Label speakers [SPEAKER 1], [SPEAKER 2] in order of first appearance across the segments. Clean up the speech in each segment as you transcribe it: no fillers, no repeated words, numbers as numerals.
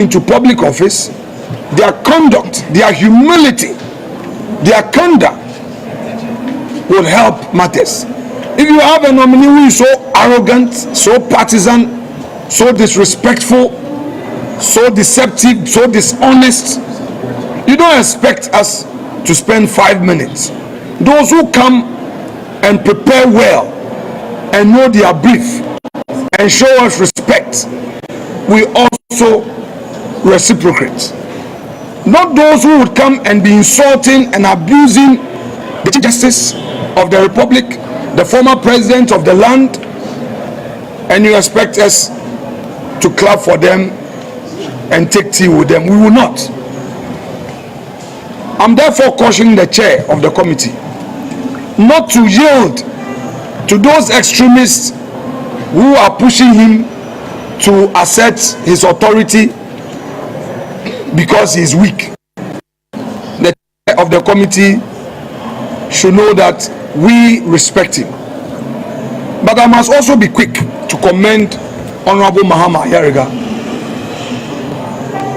[SPEAKER 1] into public office, their conduct, their humility, their conduct will help matters. If you have a nominee who is so arrogant, so partisan, so disrespectful, so deceptive, so dishonest, you don't expect us to spend 5 minutes. Those who come and prepare well and know their brief and show us respect, we also reciprocate. Not those who would come and be insulting and abusing the Chief Justice of the Republic, the former president of the land, and you expect us to clap for them and take tea with them. We will not. I'm therefore cautioning the chair of the committee not to yield to those extremists who are pushing him to assert his authority because he is weak. The chair of the committee should know that we respect him. But I must also be quick to commend Honorable Mahama Yariga.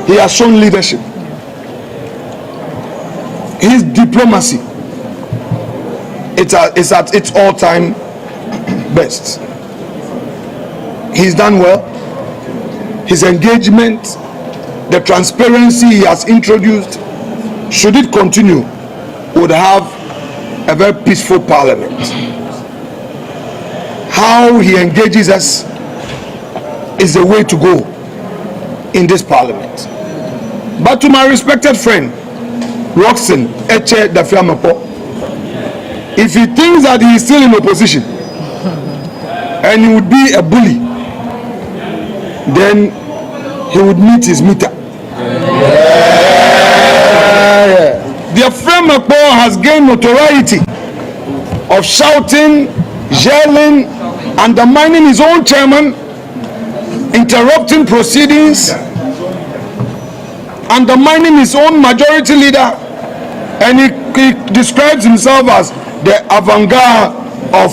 [SPEAKER 1] He has shown leadership. His diplomacy is at its all-time best. He's done well. His engagement, the transparency he has introduced, should it continue, would have a very peaceful parliament. How he engages us is the way to go in this parliament. But to my respected friend Rockson Eche Dafiamapo, if he thinks that he is still in opposition and he would be a bully, then he would meet his meter. The Dafiamapo has gained notoriety of shouting, yelling, undermining his own chairman, interrupting proceedings, undermining his own majority leader, and he describes himself as the avant-garde of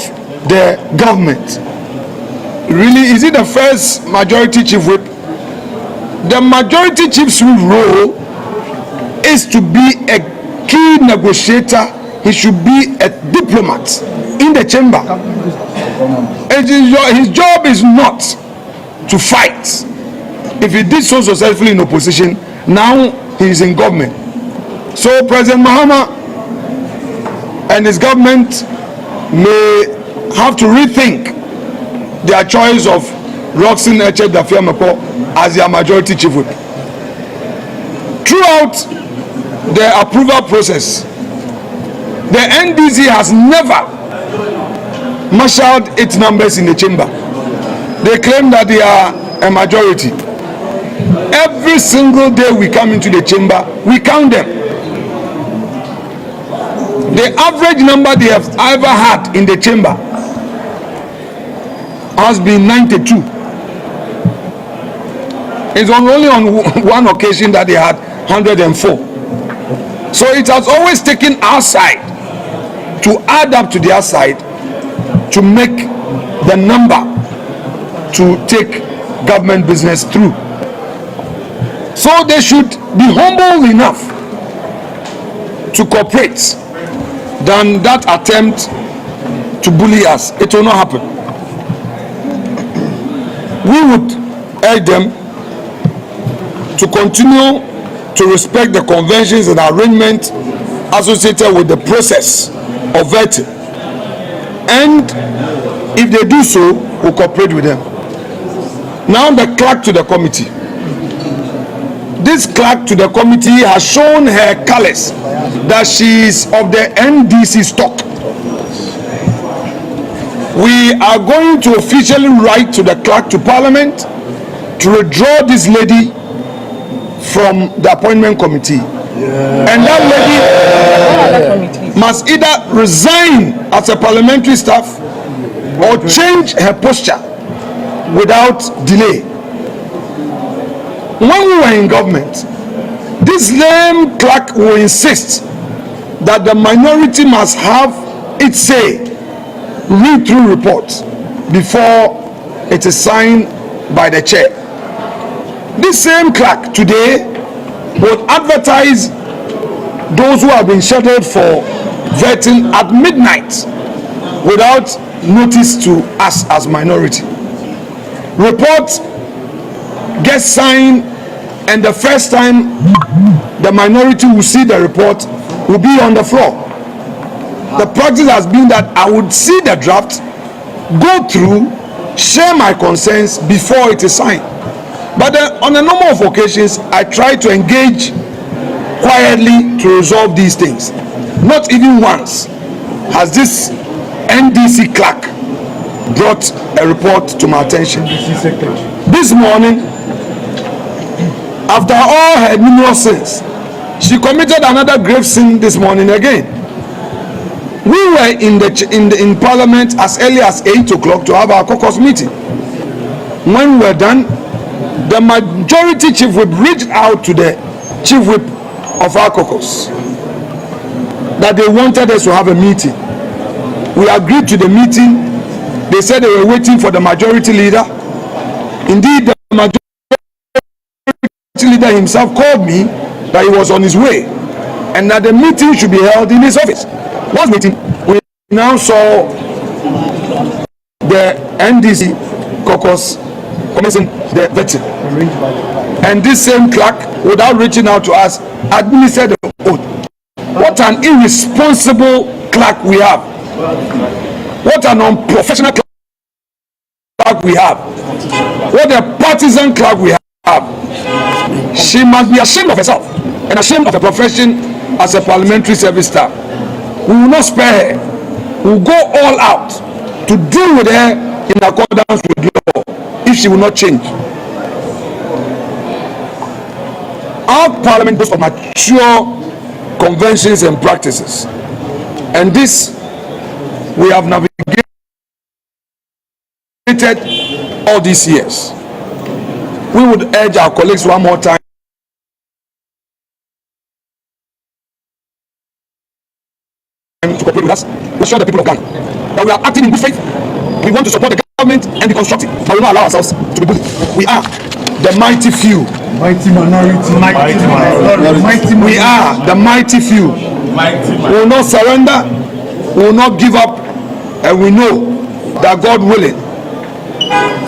[SPEAKER 1] the government. Really, is he the first majority chief whip? The majority chief's role is to be a key negotiator. He should be a diplomat in the chamber. His job is not to fight. If he did so successfully in opposition, now he is in government. So President Mahama and his government may have to rethink their choice of Rockson Eche Dafiamapo as their majority chief whip. Throughout the approval process, the NDC has never marshaled its numbers in the chamber. They claim that they are a majority. Every single day we come into the chamber, we count them. The average number they have ever had in the chamber has been 92. It's only on one occasion that they had 104. So it has always taken our side to add up to their side to make the number to take government business through. So they should be humble enough to cooperate than that attempt to bully us. It will not happen. We would urge them to continue to respect the conventions and arrangements associated with the process of vetting. And if they do so, we'll cooperate with them. Now the clerk to the committee. This clerk to the committee has shown her colors that she is of the NDC stock. We are going to officially write to the clerk to Parliament to withdraw this lady from the appointment committee. And that lady must either resign as a parliamentary staff or change her posture without delay. When we were in government, this lame clerk will insist that the minority must have its say, read through reports before it is signed by the chair. This same clerk today would advertise those who have been scheduled for vetting at midnight without notice to us as minority. Report gets signed, and the first time the minority will see the report will be on the floor. The practice has been that I would see the draft, go through, share my concerns before it is signed. But on a number of occasions, I try to engage quietly to resolve these things. Not even once has this NDC clerk brought a report to my attention. This morning, after all her numerous sins, she committed another grave sin this morning again. We were in Parliament as early as 8 o'clock to have our caucus meeting. When we were done, the majority chief whip reached out to the chief whip of our caucus that they wanted us to have a meeting. We agreed to the meeting. They said they were waiting for the majority leader. Indeed, the majority leader himself called me that he was on his way and that the meeting should be held in his office. Last meeting, we now saw the NDC caucus commencing the vetting, and this same clerk, without reaching out to us, administered the oath. What an irresponsible clerk we have! What an unprofessional clerk we have! What a partisan clerk we have! She must be ashamed of herself and ashamed of her profession as a parliamentary service staff. We will not spare her. We will go all out to deal with her in accordance with law if she will not change. Our parliament boasts of mature conventions and practices, and this we have navigated all these years. We would urge our colleagues one more time to cooperate with us. We assure the people of Ghana that we are acting in good faith. We want to support the government and be constructive, but we will not allow ourselves to be bullied. We are the mighty few. Mighty minority. We are the mighty few. We will not surrender. We will not give up, and we know that God willing,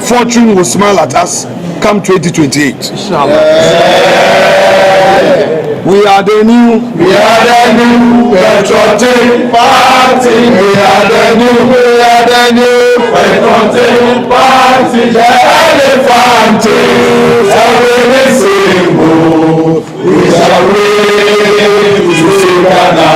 [SPEAKER 1] fortune will smile at us come 2028. We are the new patriotic party. We are the new patriotic party. The elephant is a symbol. We shall win to see Ghana.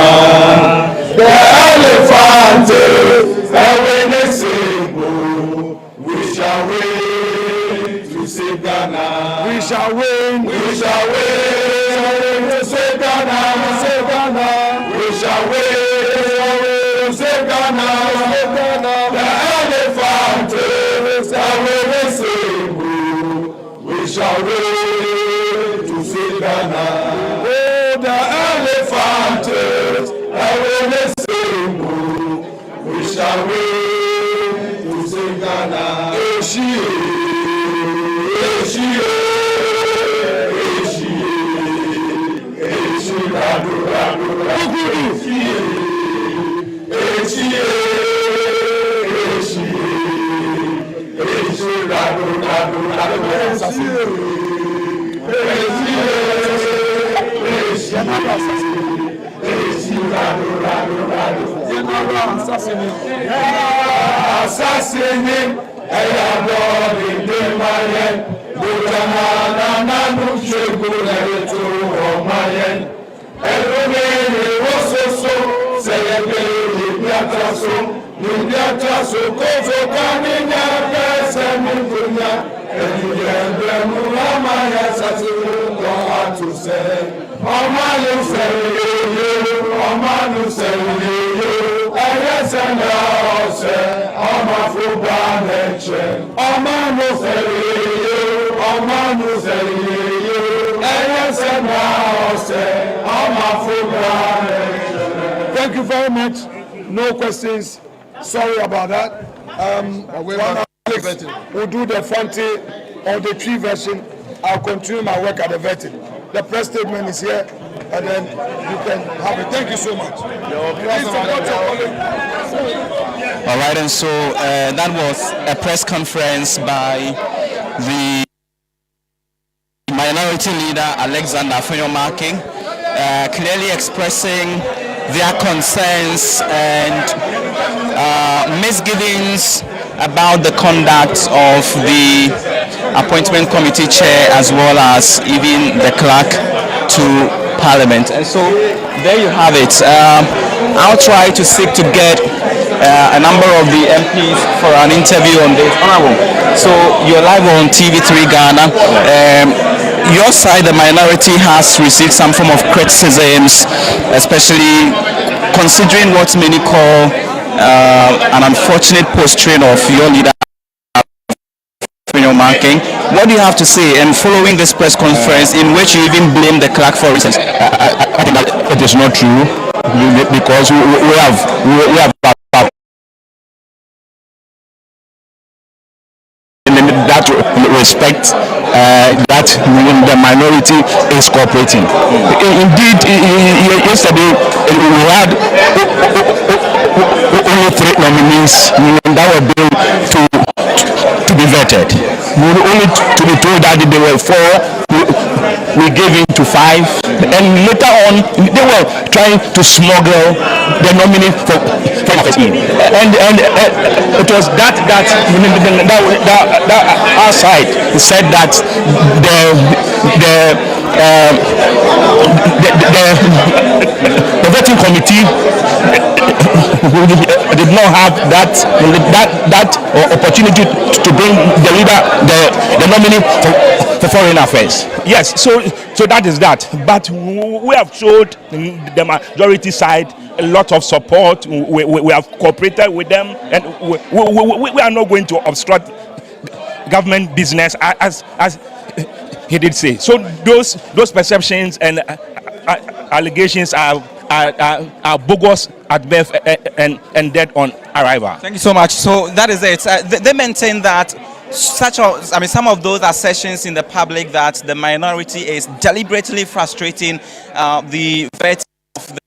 [SPEAKER 1] The elephant is a symbol. We shall win to see Ghana. We shall win. We shall win. Shall wait to see Ghana. Oh, the elephant is a symbol. We shall wait to see Ghana. Assassinate, Thank you very much. No questions. Sorry about that. We'll do the Fante or the tree version I'll continue my work at the vetting. The press statement is here, and then you can have it. Thank you so much.
[SPEAKER 2] All right, and so that was a press conference by the minority leader Alexander Afenyo-Markin, clearly expressing their concerns and misgivings about the conduct of the appointment committee chair as well as even the clerk to Parliament. And so there you have it. I'll try to seek to get a number of the MPs for an interview on this. Honorable, so you're live on TV3 Ghana. Your side, the minority, has received some form of criticisms, especially considering what many call an unfortunate posturing of your leader, Afenyo-Markin. What do you have to say? And following this press conference, in which you even blame the clerk for instance,
[SPEAKER 3] I think that it is not true, because we have that respect that the minority is cooperating. Indeed, yesterday we had only 3 nominees that were being to be vetted. We were only to be told that there were 4. We gave in to 5, and later on they were trying to smuggle the nominee for office in, and it was that our side said that the vetting committee did not have that opportunity to bring the leader, the nominee for foreign affairs. Yes, so that is that. But we have showed the majority side a lot of support. We have cooperated with them, and we are not going to obstruct government business as he did say. So those perceptions and allegations are bogus at birth and dead on arrival.
[SPEAKER 2] Thank you so much. So that is it. They maintain that some of those assertions in the public that the minority is deliberately frustrating the vetting of the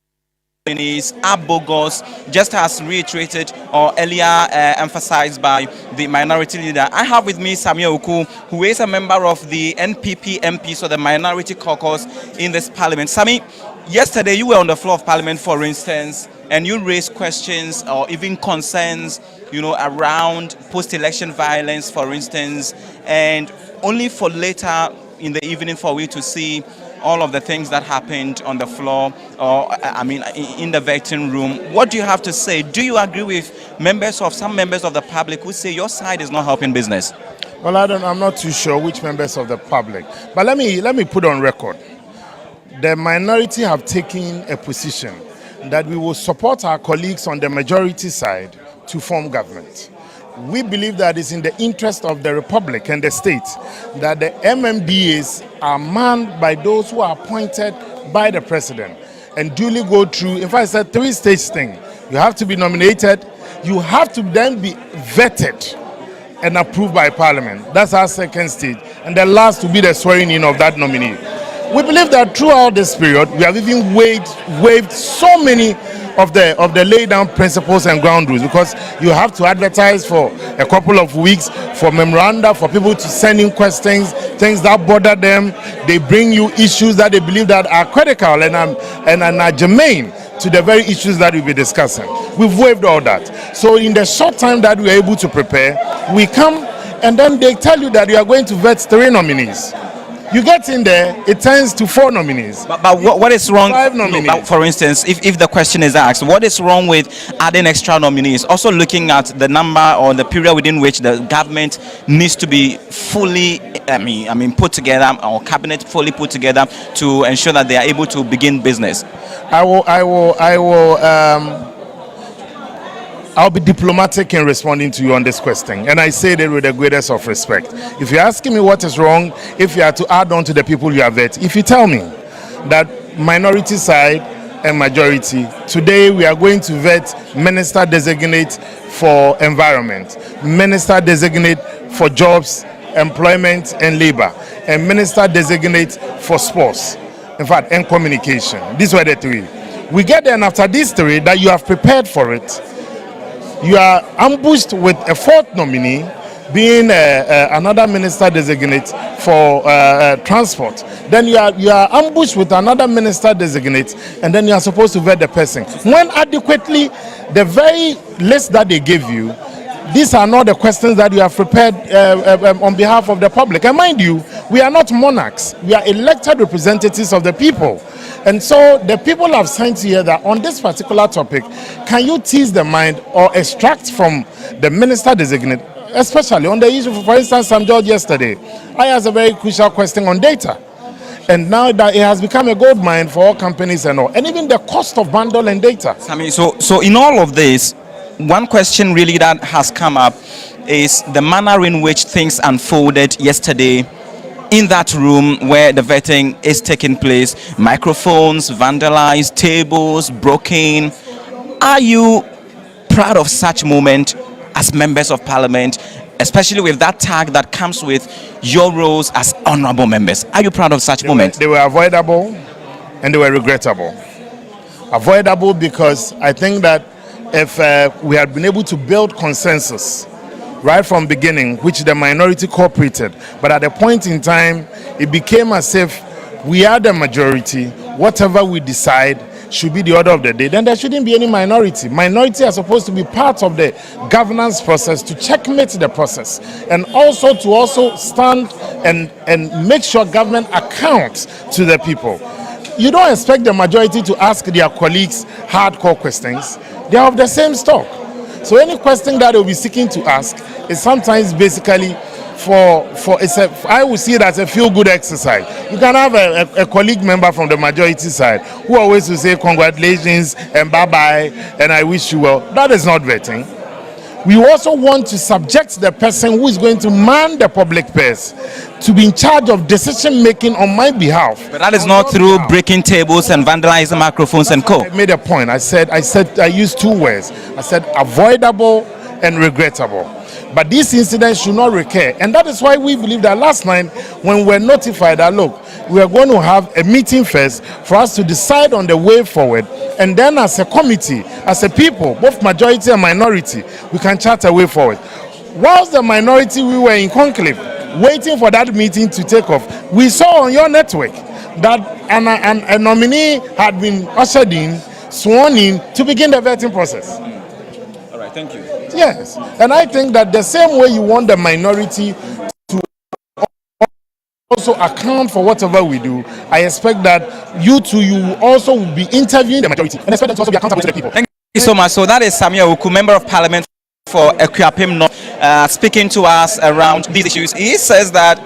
[SPEAKER 2] nominees are bogus, just as reiterated or earlier emphasized by the minority leader. I have with me Samuel Oku, who is a member of the NPP MP, so the minority caucus in this parliament. Sami, yesterday you were on the floor of Parliament, for instance, and you raised questions or even concerns, around post-election violence, for instance, and only for later in the evening for we to see all of the things that happened on the floor, or in the vetting room. What do you have to say? Do you agree with some members of the public who say your side is not helping business?
[SPEAKER 4] Well, I'm not too sure which members of the public, but let me put on record. The minority have taken a position that we will support our colleagues on the majority side to form government. We believe that it's in the interest of the Republic and the state that the MMBAs are manned by those who are appointed by the president and duly go through. In fact, it's a 3-stage thing. You have to be nominated, you have to then be vetted and approved by Parliament. That's our second stage. And the last to be the swearing in of that nominee. We believe that throughout this period, we have even waived so many of the laid down principles and ground rules, because you have to advertise for a couple of weeks for memoranda, for people to send in questions, things that bother them. They bring you issues that they believe that are critical and are germane to the very issues that we'll be discussing. We've waived all that. So in the short time that we are able to prepare, we come and then they tell you that you are going to vet 3 nominees. You get in there, it turns to 4 nominees.
[SPEAKER 2] But what is wrong?
[SPEAKER 4] 5 nominees.
[SPEAKER 2] No, for instance, if the question is asked, what is wrong with adding extra nominees? Also looking at the number or the period within which the government needs to be fully, put together, or cabinet fully put together to ensure that they are able to begin business.
[SPEAKER 4] I'll be diplomatic in responding to you on this question, and I say that with the greatest of respect. If you're asking me what is wrong, if you are to add on to the people you have vetted, if you tell me that minority side and majority, today we are going to vet minister designate for environment, minister designate for jobs, employment and labor, a minister designate for sports. In fact, and communication. These were the three. We get there, and after these three, that you have prepared for it, you are ambushed with a fourth nominee, being another minister designate for transport. Then you are ambushed with another minister designate, and then you are supposed to vet the person. When adequately, the very list that they give you, these are not the questions that you have prepared on behalf of the public. And mind you, we are not monarchs. We are elected representatives of the people. And so the people have sent here that on this particular topic, can you tease the mind or extract from the minister designate, especially on the issue, for instance, Sam George yesterday, I asked a very crucial question on data. And now that it has become a gold mine for all companies and all, and even the cost of bundle and data.
[SPEAKER 2] Sammy, so in all of this, one question really that has come up is the manner in which things unfolded yesterday in that room where the vetting is taking place. Microphones vandalized, tables broken. Are you proud of such moment as members of parliament, especially with that tag that comes with your roles as honorable members? Are you proud of such moment?
[SPEAKER 4] They were avoidable and they were regrettable. Avoidable because I think that if we had been able to build consensus right from beginning, which the minority cooperated, but at a point in time, it became as if we are the majority. Whatever we decide should be the order of the day. Then there shouldn't be any minority. Minority are supposed to be part of the governance process to checkmate the process, and also to stand and make sure government accounts to the people. You don't expect the majority to ask their colleagues hardcore questions. They are of the same stock. So any question that they'll be seeking to ask is sometimes basically I would see it as a feel-good exercise. You can have a colleague member from the majority side who always will say congratulations and bye-bye and I wish you well. That is not vetting. We also want to subject the person who is going to man the public purse to be in charge of decision making on my behalf.
[SPEAKER 2] But that is not through breaking tables and vandalizing microphones and co.
[SPEAKER 4] I made a point. I used two words. I said avoidable and regrettable. But these incidents should not recur. And that is why we believe that last night, when we were notified that, look, we are going to have a meeting first for us to decide on the way forward. And then as a committee, as a people, both majority and minority, we can chart a way forward. Whilst the minority, we were in conclave, waiting for that meeting to take off, we saw on your network that a nominee had been ushered in, sworn in, to begin the vetting process.
[SPEAKER 2] All right, thank you.
[SPEAKER 4] Yes, and I think that the same way you want the minority to also account for whatever we do, I expect that you will also be interviewing the majority and expect them to also be accountable to the people.
[SPEAKER 2] Thank you so much. So that is Samuel Awuku, Member of Parliament for Akuapem North, speaking to us around these issues. He says that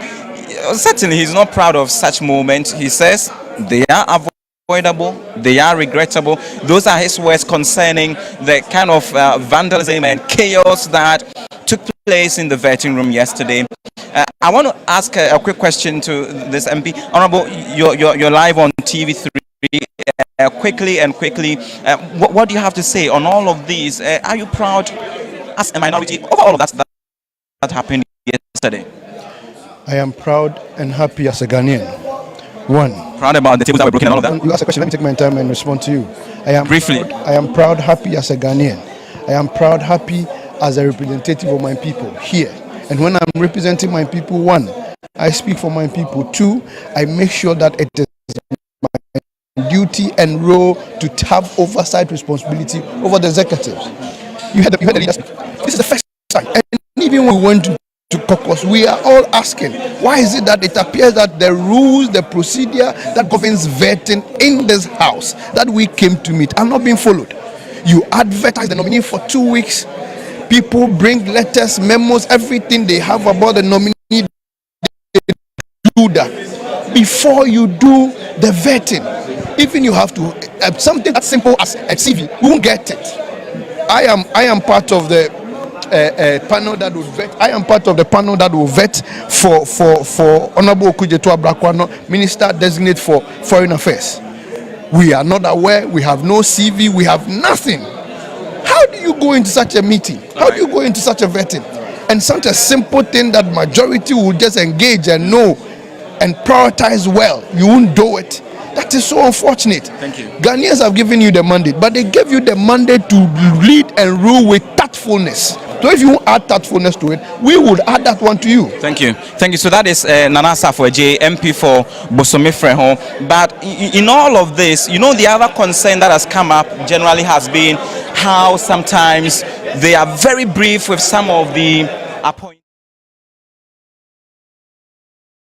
[SPEAKER 2] certainly he's not proud of such moments. He says they are avoidable, they are regrettable. Those are his words concerning the kind of vandalism and chaos that took place in the vetting room yesterday. I want to ask a quick question to this MP. Honorable, you're live on TV3. Quickly, what do you have to say on all of these? Are you proud as a minority over all of that happened yesterday?
[SPEAKER 5] I am proud and happy as a Ghanaian. One.
[SPEAKER 2] Proud about the tables that were broken and all of that?
[SPEAKER 5] You ask a question, let me take my time and respond to you.
[SPEAKER 2] Briefly.
[SPEAKER 5] I am proud, happy as a Ghanaian. I am proud, happy as a representative of my people here. And when I'm representing my people, one, I speak for my people. Two, I make sure that it is my duty and role to have oversight responsibility over the executives. You heard the leader speak. This is the first time. And even when we went to caucus, we are all asking, why is it that it appears that the rules, the procedure that governs vetting in this house that we came to meet are not being followed? You advertise the nominee for 2 weeks. People bring letters, memos, everything they have about the nominee. They do that before you do the vetting. Even you have to something as simple as a CV, we won't get it. I am part of the panel that will vet. I am part of the panel that will vet for Honorable Okudzeto Abrakwa, Minister Designate for Foreign Affairs. We are not aware. We have no CV. We have nothing. How do you go into such a meeting? How do you go into such a vetting? And such a simple thing that majority will just engage and know and prioritize well, you won't do it. That is so unfortunate.
[SPEAKER 2] Thank you.
[SPEAKER 5] Ghanaians have given you the mandate, but they gave you the mandate to lead and rule with tactfulness. So if you add tactfulness to it, we would add that one to you.
[SPEAKER 2] Thank you. Thank you. So that is Nana Asafo-Adjei, MP for Bosomi Freho. But in all of this, you know, the other concern that has come up generally has been how sometimes they are very brief with some of the appointments.